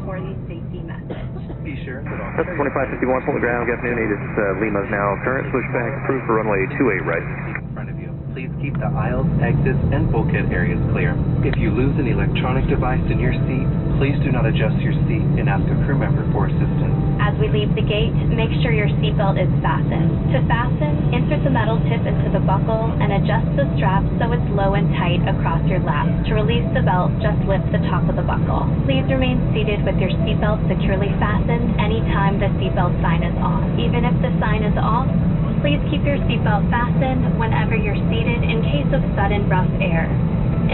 or the safety message. Be sure that all... 2551, pull the ground, good afternoon, it's Lima's now current, switchback approved for runway 28 right. In front of you. Please keep the aisles, exits, and bulkhead areas clear. If you lose an electronic device in your seat, please do not adjust your seat and ask a crew member for assistance. As we leave the gate, make sure your seatbelt is fastened. To fasten, insert the metal tip into the buckle and adjust the strap so it's low and tight across your lap. To release the belt, just lift the top of the buckle. Please remain seated with your seatbelt securely fastened anytime the seatbelt sign is on. Even if the sign is off, please keep your seatbelt fastened whenever you're seated in case of sudden rough air.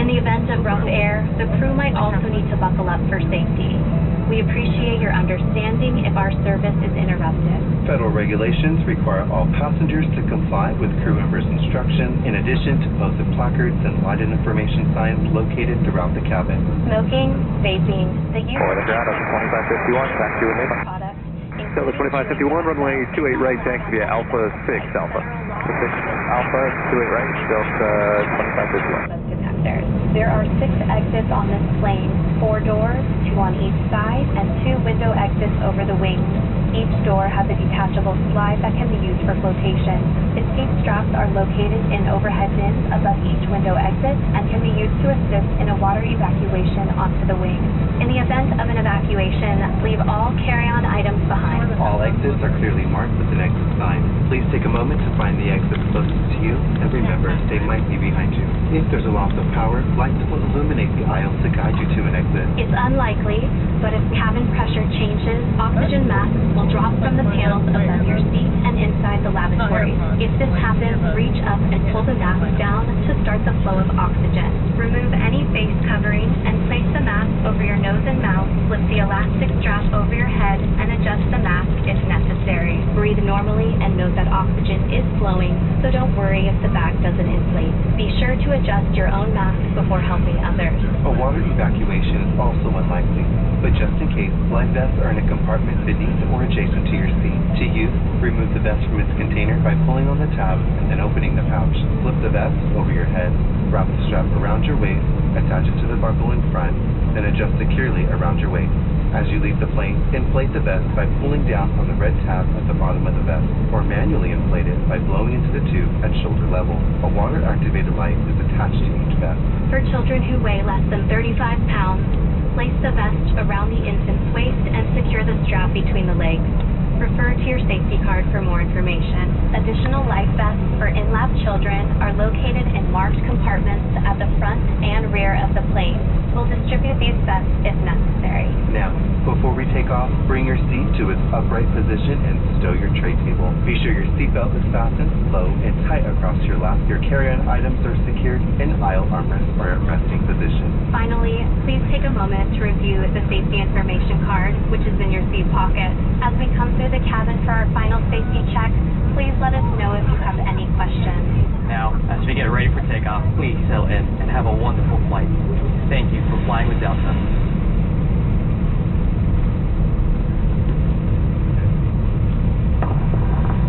In the event of rough air, the crew might also need to buckle up for safety. We appreciate your understanding if our service is interrupted. Federal regulations require all passengers to comply with crew members' instruction, in addition to posted placards and lighted information signs located throughout the cabin. Smoking, vaping, the use Pull the ground, up to 2551, back to you with products, Delta 2551, runway 28 right, taxi via Alpha 6 Alpha. 6 Alpha, 28 right, Delta 2551. detectors. There are 6 exits on this plane, 4 doors, 2 on each side, and 2 window exits over the wings. Each door has a detachable slide that can be used for flotation. Escape straps are located in overhead bins above each window exit and can be used to assist in a water evacuation onto the wings. In the event of an evacuation, leave all carry-on items behind. All exits are clearly marked with an exit sign. Please take a moment to find the exit closest to you, and remember, they might be behind you. If there's a loss of power, lights will illuminate the aisle to guide you to an exit. It's unlikely, but if cabin pressure changes, oxygen masks will drop from the panels above your seat and inside the lavatory. If this happens, reach up and pull the mask down to start the flow of oxygen. Remove any face covering and place the mask over your nose and mouth. Lift the elastic strap over your head and adjust the mask if necessary. Breathe normally and note that oxygen is flowing, so don't worry if the bag doesn't inflate. Be sure to adjust your own mask before helping others. A water evacuation is also unlikely, but just in case, life vests are in a compartment beneath or adjacent to your seat. To use, remove the vest from its container by pulling on the tab and then opening the pouch. Flip the vest over your head, wrap the strap around your waist, attach it to the buckle in front, then adjust securely around your waist. As you leave the plane, inflate the vest by pulling down on the red tab at the bottom of the vest, or manually inflate it by blowing into the tube at shoulder level. A water-activated light is attached to each vest. For children who weigh less than 35 pounds, place the vest around the infant's waist and secure the strap between the legs. Refer to your safety card for more information. Additional life vests for in-lab children are located in marked compartments at the front and rear of the plane. We'll distribute these vests if necessary. Now, before we take off, bring your seat to its upright position and stow your tray table. Be sure your seatbelt is fastened low and tight across your lap. Your carry-on items are secured and aisle armrests are at resting position. Finally, please take a moment to review the safety information card, which is in your seat pocket. As we come through the cabin for our final safety check, please let us know if you have any questions. Now, as we get ready for takeoff, please settle in and have a wonderful flight. Thank you for flying with Delta.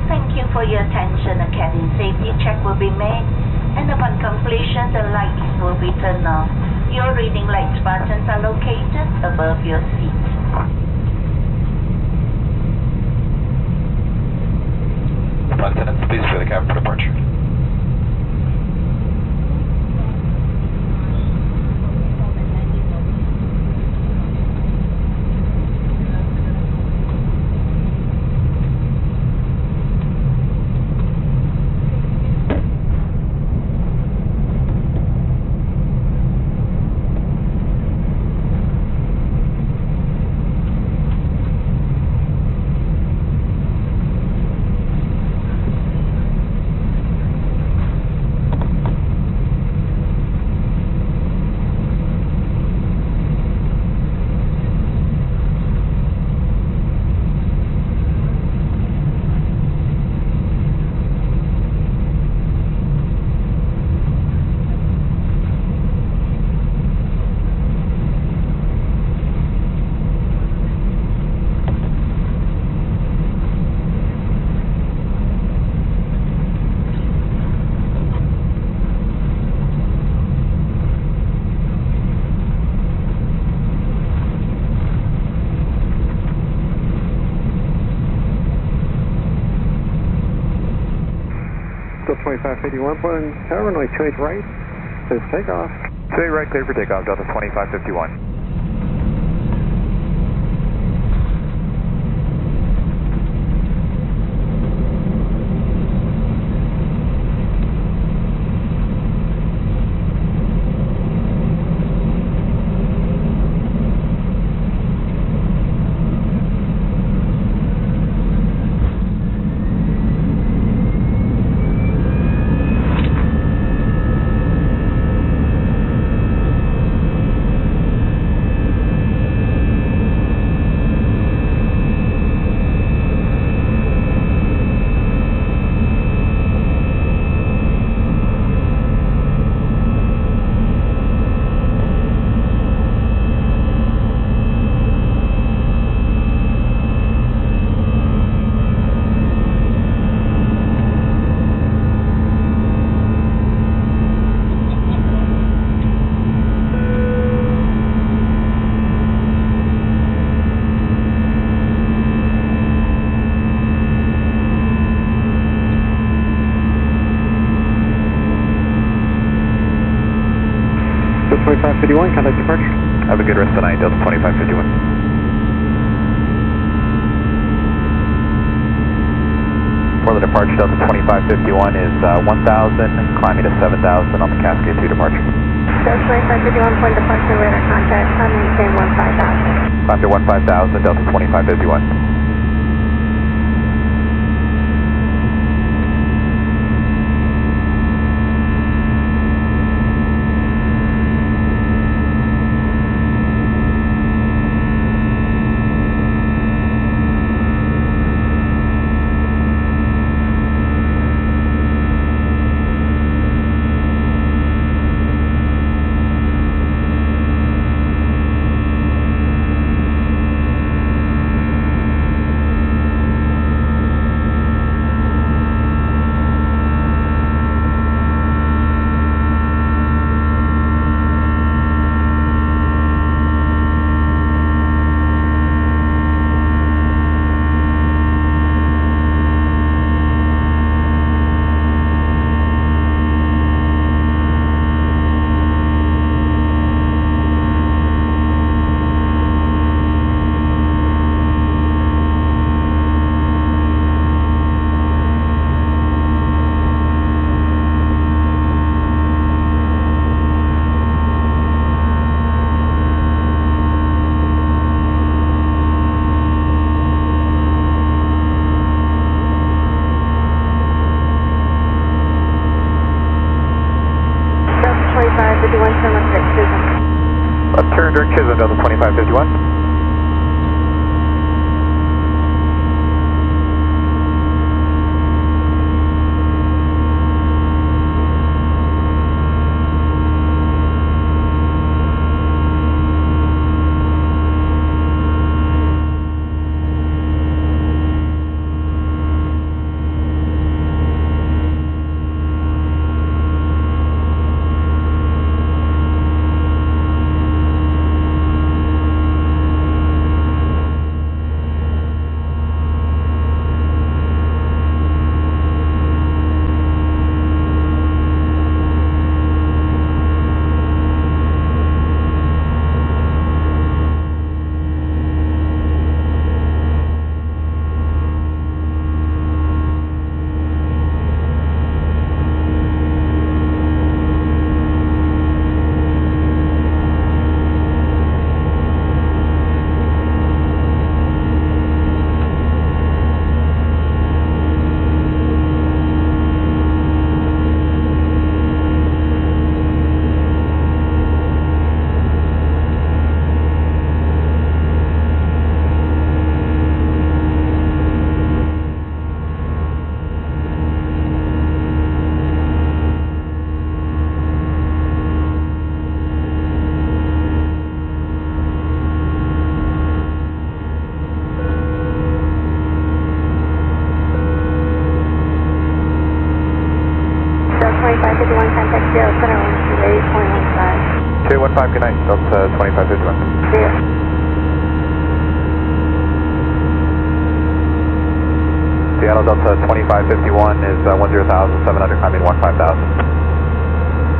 Thank you for your attention. A cabin safety check will be made, and upon completion, the lights will be turned off. Your reading lights buttons are located above your seat. Lieutenant, please clear the cabin for departure. Delta 2551, pulling tower runway 28 right, says takeoff. 28 right, clear for takeoff, Delta 2551. Delta 2551, contact departure. Have a good rest of the night, Delta 2551. For the departure, Delta 2551 is 1,000, climbing to 7,000 on the Cascade 2 departure. Delta 2551, point departure, radar contact, climb maintain 15,000. Climb to 15,000, Delta 2551. Turn direct Chisholm, Delta 2551. Contact 15, good night, Delta 2551. Yeah. Seattle Delta Delta 2551 is 10,700, climbing 15,000.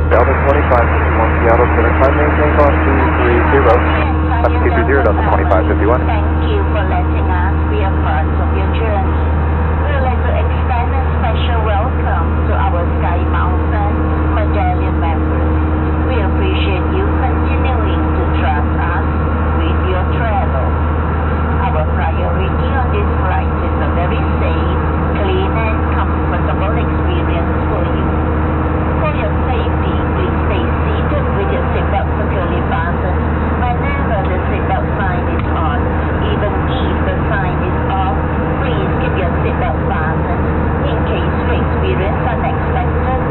Delta 2551, Seattle Center, climb maintain course 230. Climbing 230, Delta 2551. Thank you for letting us be a part of your journey. We would like to extend a special welcome to our Sky Mountain Medallion members. We appreciate you continuing to trust us with your travel. Our priority on this flight is a very safe, clean, and comfortable experience for you. For your safety, please stay seated with your seatbelt securely fastened whenever the seatbelt sign is on. Even if the sign is off, please keep your seatbelt fastened in case you experience unexpected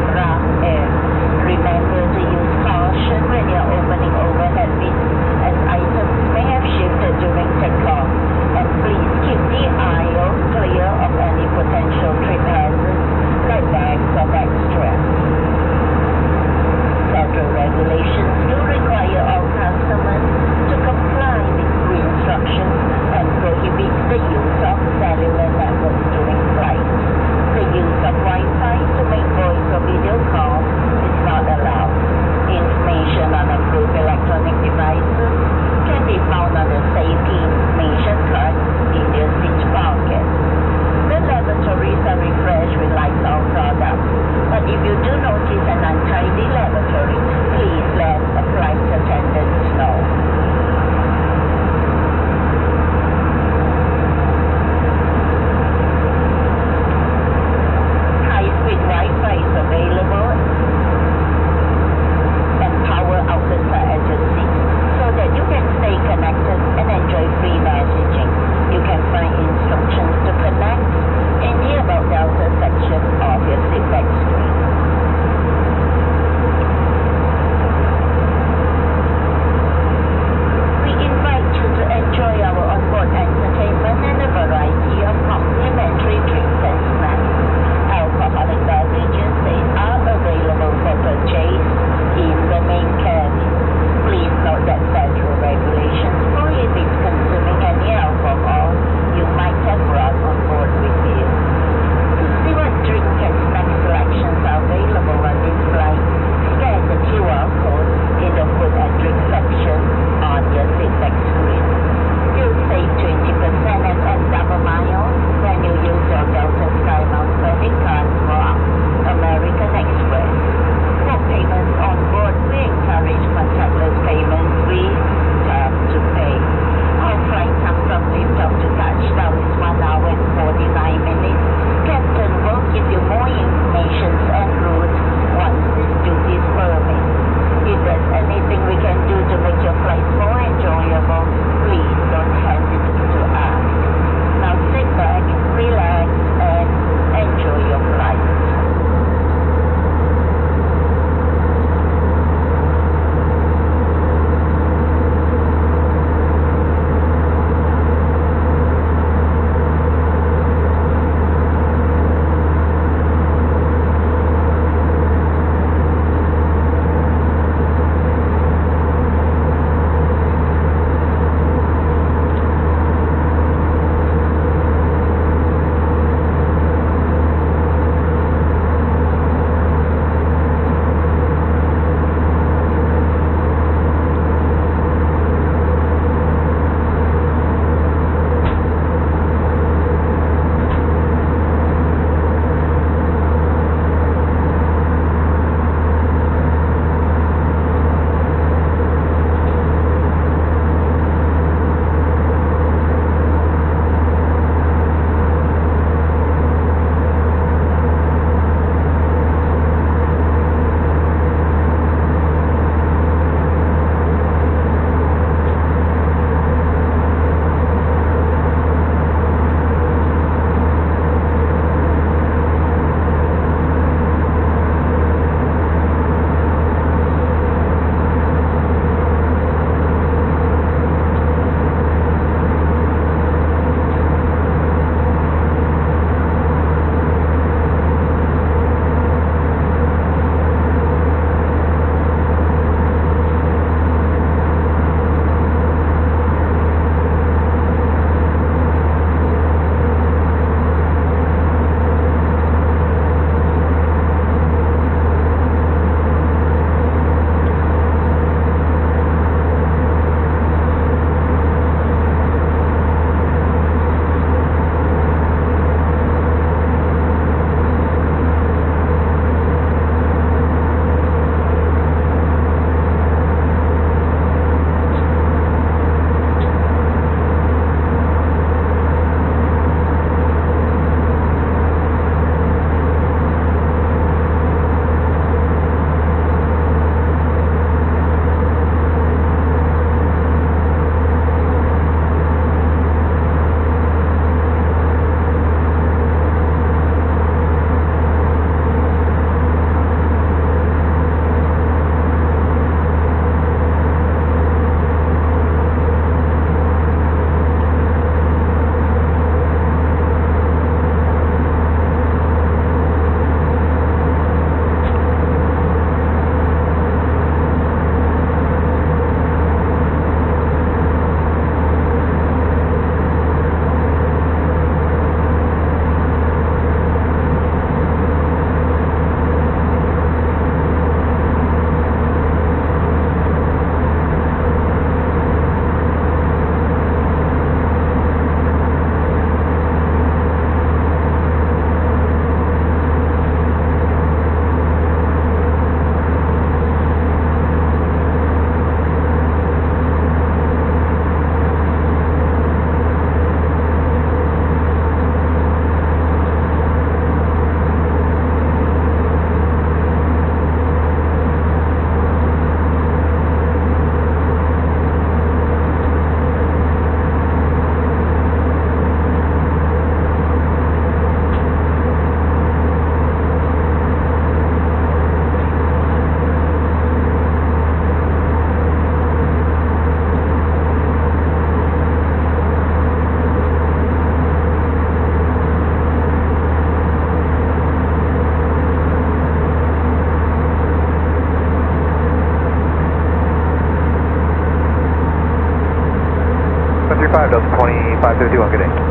Delta 2551, good day.